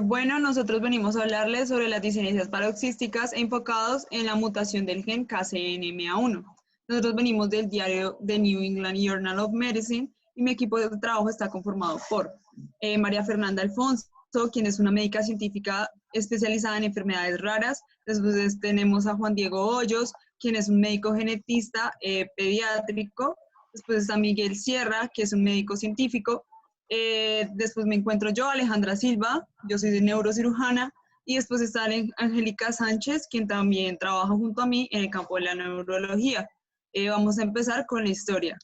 Bueno, nosotros venimos a hablarles sobre las disinencias paroxísticas enfocados en la mutación del gen KCNMA1. Nosotros venimos del diario The New England Journal of Medicine y mi equipo de trabajo está conformado por María Fernanda Alfonso, quien es una médica científica especializada en enfermedades raras. Después tenemos a Juan Diego Hoyos, quien es un médico genetista pediátrico. Después está Miguel Sierra, que es un médico científico. Después me encuentro yo, Alejandra Silva, yo soy de neurocirujana, y después está Angélica Sánchez, quien también trabaja junto a mí en el campo de la neurología. Vamos a empezar con la historia.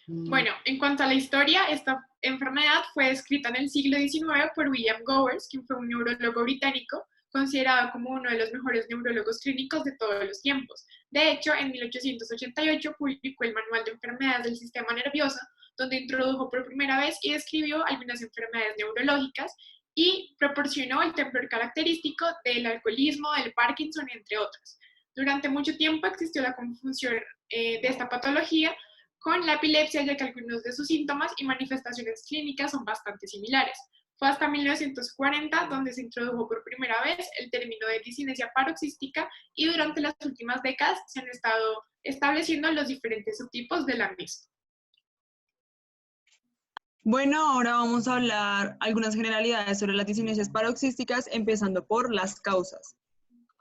Bueno, en cuanto a la historia, esta enfermedad fue descrita en el siglo XIX por William Gowers, quien fue un neurólogo británico considerado como uno de los mejores neurólogos clínicos de todos los tiempos. De hecho, en 1888 publicó el Manual de Enfermedades del Sistema Nervioso, donde introdujo por primera vez y describió algunas enfermedades neurológicas y proporcionó el temblor característico del alcoholismo, del Parkinson, entre otras. Durante mucho tiempo existió la confusión de esta patología con la epilepsia, ya que algunos de sus síntomas y manifestaciones clínicas son bastante similares. Fue hasta 1940 donde se introdujo por primera vez el término de disinesia paroxística y durante las últimas décadas se han estado estableciendo los diferentes subtipos de la misma. Bueno, ahora vamos a hablar algunas generalidades sobre las disinesias paroxísticas, empezando por las causas.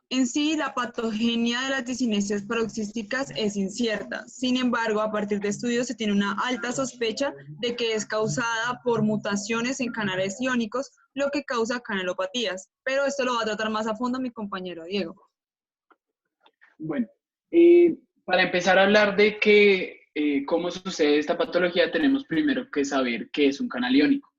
En sí, la patogenia de las disinesias paroxísticas es incierta. Sin embargo, a partir de estudios se tiene una alta sospecha de que es causada por mutaciones en canales iónicos, lo que causa canalopatías. Pero esto lo va a tratar más a fondo mi compañero Diego. Bueno, para empezar a hablar de cómo sucede esta patología, tenemos primero que saber qué es un canal iónico.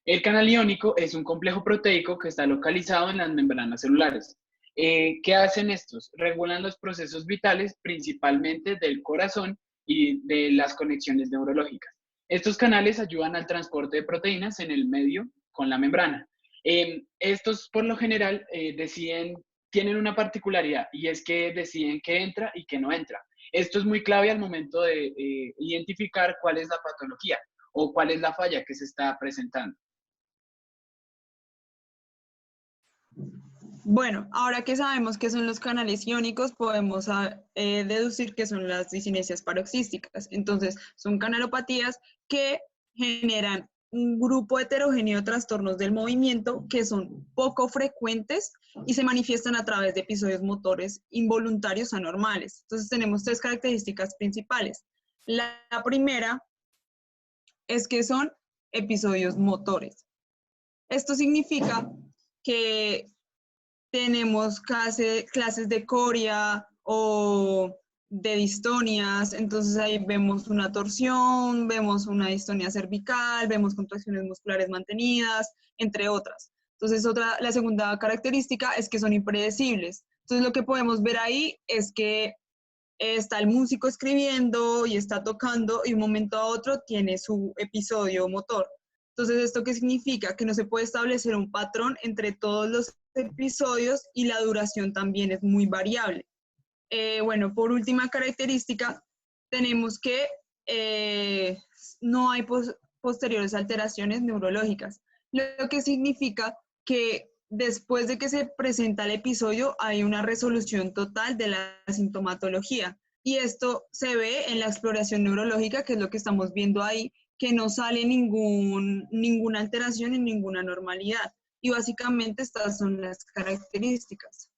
El canal iónico es un complejo proteico que está localizado en las membranas celulares. ¿Qué hacen estos? Regulan los procesos vitales, principalmente del corazón y de las conexiones neurológicas. Estos canales ayudan al transporte de proteínas en el medio con la membrana. Estos, por lo general, tienen una particularidad y es que deciden qué entra y qué no entra. Esto es muy clave al momento de identificar cuál es la patología o cuál es la falla que se está presentando. Bueno, ahora que sabemos qué son los canales iónicos, podemos deducir que son las disinesias paroxísticas. Entonces, son canalopatías que generan un grupo heterogéneo de trastornos del movimiento que son poco frecuentes y se manifiestan a través de episodios motores involuntarios anormales. Entonces, tenemos tres características principales. La primera es que son episodios motores. Esto significa que tenemos clases de coria o de distonias, entonces ahí vemos una torsión, vemos una distonia cervical, vemos contracciones musculares mantenidas, entre otras. Entonces la segunda característica es que son impredecibles. Entonces lo que podemos ver ahí es que está el músico escribiendo y está tocando y de un momento a otro tiene su episodio motor. Entonces, ¿esto qué significa? Que no se puede establecer un patrón entre todos los episodios y la duración también es muy variable. Bueno, por última característica, tenemos que no hay posteriores alteraciones neurológicas, lo que significa que después de que se presenta el episodio hay una resolución total de la sintomatología. Y esto se ve en la exploración neurológica, que es lo que estamos viendo ahí, que no sale ninguna alteración y ninguna anormalidad. Y básicamente estas son las características.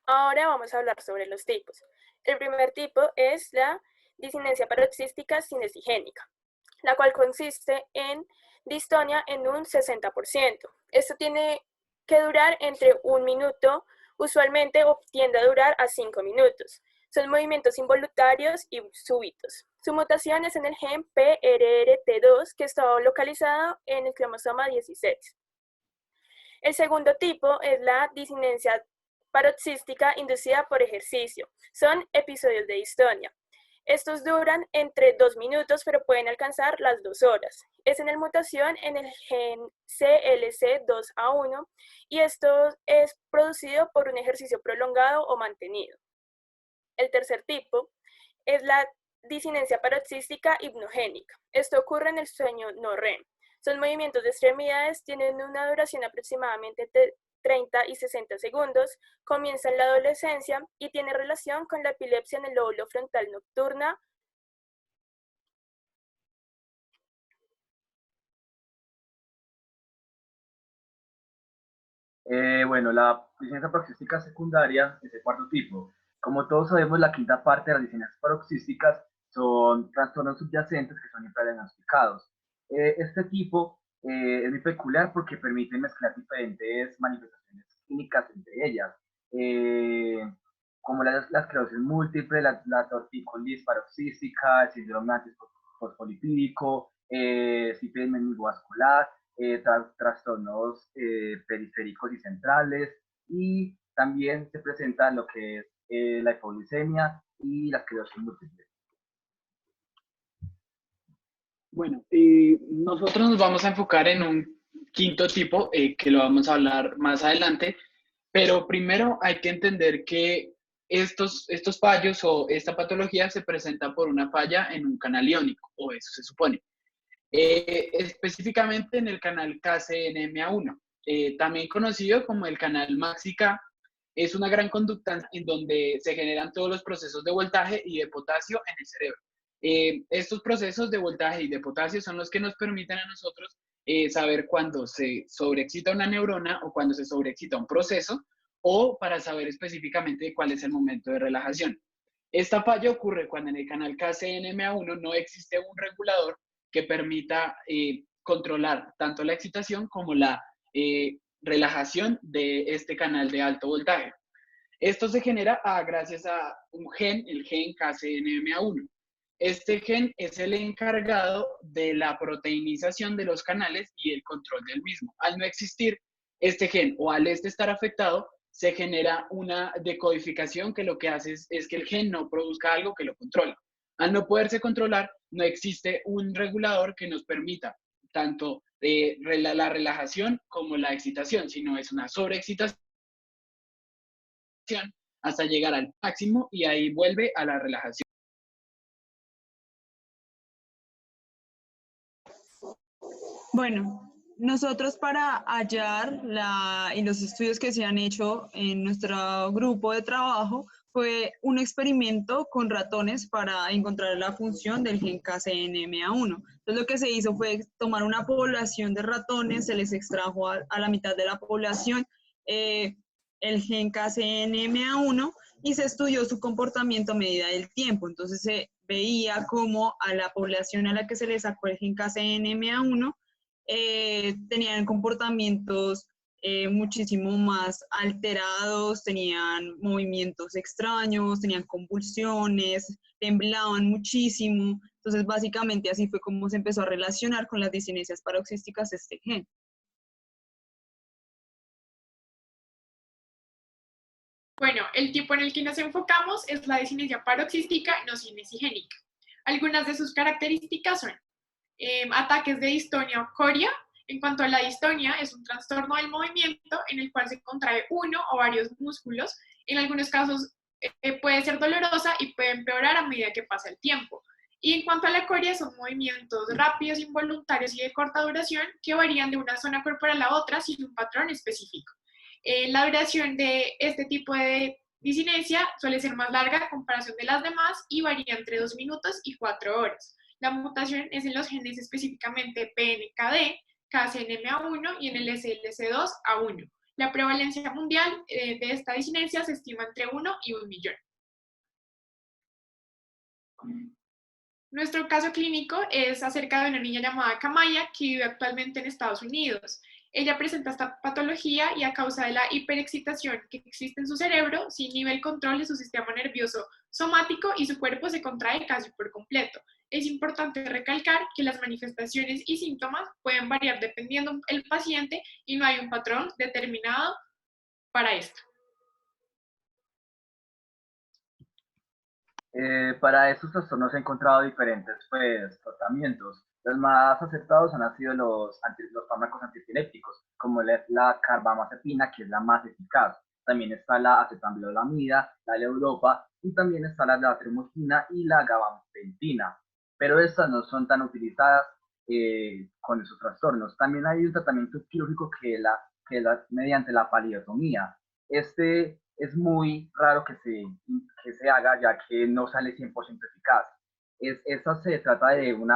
Ahora vamos a hablar sobre los tipos. El primer tipo es la disinesia paroxística sinesigénica, la cual consiste en distonia en un 60%. Esto tiene que durar entre 1 minuto, usualmente tiende a durar a 5 minutos. Son movimientos involuntarios y súbitos. Su mutación es en el gen PRRT2, que está localizado en el cromosoma 16. El segundo tipo es la disinesia paroxística inducida por ejercicio. Son episodios de distonia. Estos duran entre 2 minutos, pero pueden alcanzar las 2 horas. Es en la mutación en el gen CLC2A1 y esto es producido por un ejercicio prolongado o mantenido. El tercer tipo es la disinencia paroxística hipnogénica. Esto ocurre en el sueño no REM. Son movimientos de extremidades, tienen una duración aproximadamente de 30 y 60 segundos, comienza en la adolescencia y tiene relación con la epilepsia en el lóbulo frontal nocturna. Bueno, la discinesia paroxística secundaria es el cuarto tipo. Como todos sabemos, la quinta parte de las discinencias paroxísticas son trastornos subyacentes que son infradiagnosticados. Este tipo es muy peculiar porque permite mezclar diferentes manifestaciones clínicas entre ellas, como la esclerosis múltiple, la tortícolis paroxística, el síndrome antifosfolipídico, sífilis meningovascular, trastornos periféricos y centrales, y también se presenta lo que es la hipoglicemia y la esclerosis múltiple. Bueno, nosotros nos vamos a enfocar en un quinto tipo que lo vamos a hablar más adelante, pero primero hay que entender que estos fallos o esta patología se presenta por una falla en un canal iónico, o eso se supone. Específicamente en el canal KCNMA1, también conocido como el canal MAXI-K. Es una gran conducta en donde se generan todos los procesos de voltaje y de potasio en el cerebro. Estos procesos de voltaje y de potasio son los que nos permiten a nosotros saber cuándo se sobreexcita una neurona o cuando se sobreexcita un proceso, o para saber específicamente cuál es el momento de relajación. Esta falla ocurre cuando en el canal KCNMA1 no existe un regulador que permita controlar tanto la excitación como la relajación de este canal de alto voltaje. Esto se genera gracias a un gen, el gen KCNMA1. Este gen es el encargado de la proteinización de los canales y el control del mismo. Al no existir este gen o al estar afectado, se genera una decodificación que lo que hace es que el gen no produzca algo que lo controle. Al no poderse controlar, no existe un regulador que nos permita tanto la relajación como la excitación, sino es una sobreexcitación hasta llegar al máximo y ahí vuelve a la relajación. Bueno, nosotros para hallar y los estudios que se han hecho en nuestro grupo de trabajo fue un experimento con ratones para encontrar la función del gen KCNMA1. Entonces lo que se hizo fue tomar una población de ratones, se les extrajo a la mitad de la población el gen KCNMA1 y se estudió su comportamiento a medida del tiempo. Entonces se veía cómo a la población a la que se le sacó el gen KCNMA1 tenían comportamientos muchísimo más alterados, tenían movimientos extraños, tenían convulsiones, temblaban muchísimo. Entonces, básicamente así fue como se empezó a relacionar con las disinesias paroxísticas este gen. Bueno, el tipo en el que nos enfocamos es la disinesia paroxística no cinesigénica. Algunas de sus características son ataques de distonia o coria. En cuanto a la distonia, es un trastorno del movimiento en el cual se contrae uno o varios músculos. En algunos casos puede ser dolorosa y puede empeorar a medida que pasa el tiempo. Y en cuanto a la coria, son movimientos rápidos, involuntarios y de corta duración que varían de una zona corporal a otra sin un patrón específico. La duración de este tipo de disinesia suele ser más larga a comparación de las demás y varía entre 2 minutos y 4 horas. La mutación es en los genes específicamente PNKD, KCNMA1 y en el SLC2A1. La prevalencia mundial de esta disinencia se estima entre 1 y 1 millón. Nuestro caso clínico es acerca de una niña llamada Kamaya que vive actualmente en Estados Unidos. Ella presenta esta patología y a causa de la hiperexcitación que existe en su cerebro, sin nivel control de su sistema nervioso somático y su cuerpo se contrae casi por completo. Es importante recalcar que las manifestaciones y síntomas pueden variar dependiendo del paciente y no hay un patrón determinado para esto. Para estos trastornos he encontrado diferentes tratamientos. Los más aceptados han sido los fármacos antiepilépticos, como la carbamazepina, que es la más eficaz. También está la acetaminolamida, la levodopa y también está la latromorfina y la gabapentina, pero estas no son tan utilizadas con esos trastornos. También hay un tratamiento quirúrgico mediante la palidotomía. Este es muy raro que se haga, ya que no sale 100% eficaz. Esta se trata de un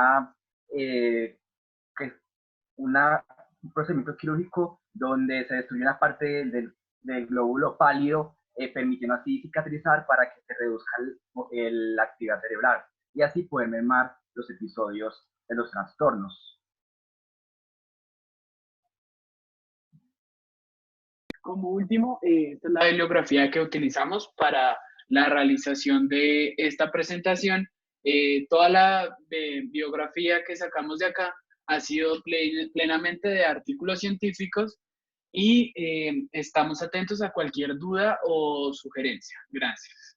procedimiento quirúrgico donde se destruye una parte del glóbulo pálido, permitiendo así cicatrizar para que se reduzca la actividad cerebral y así poder mermar los episodios de los trastornos. Como último, esta es la bibliografía que utilizamos para la realización de esta presentación. Toda la biografía que sacamos de acá ha sido plenamente de artículos científicos y estamos atentos a cualquier duda o sugerencia. Gracias.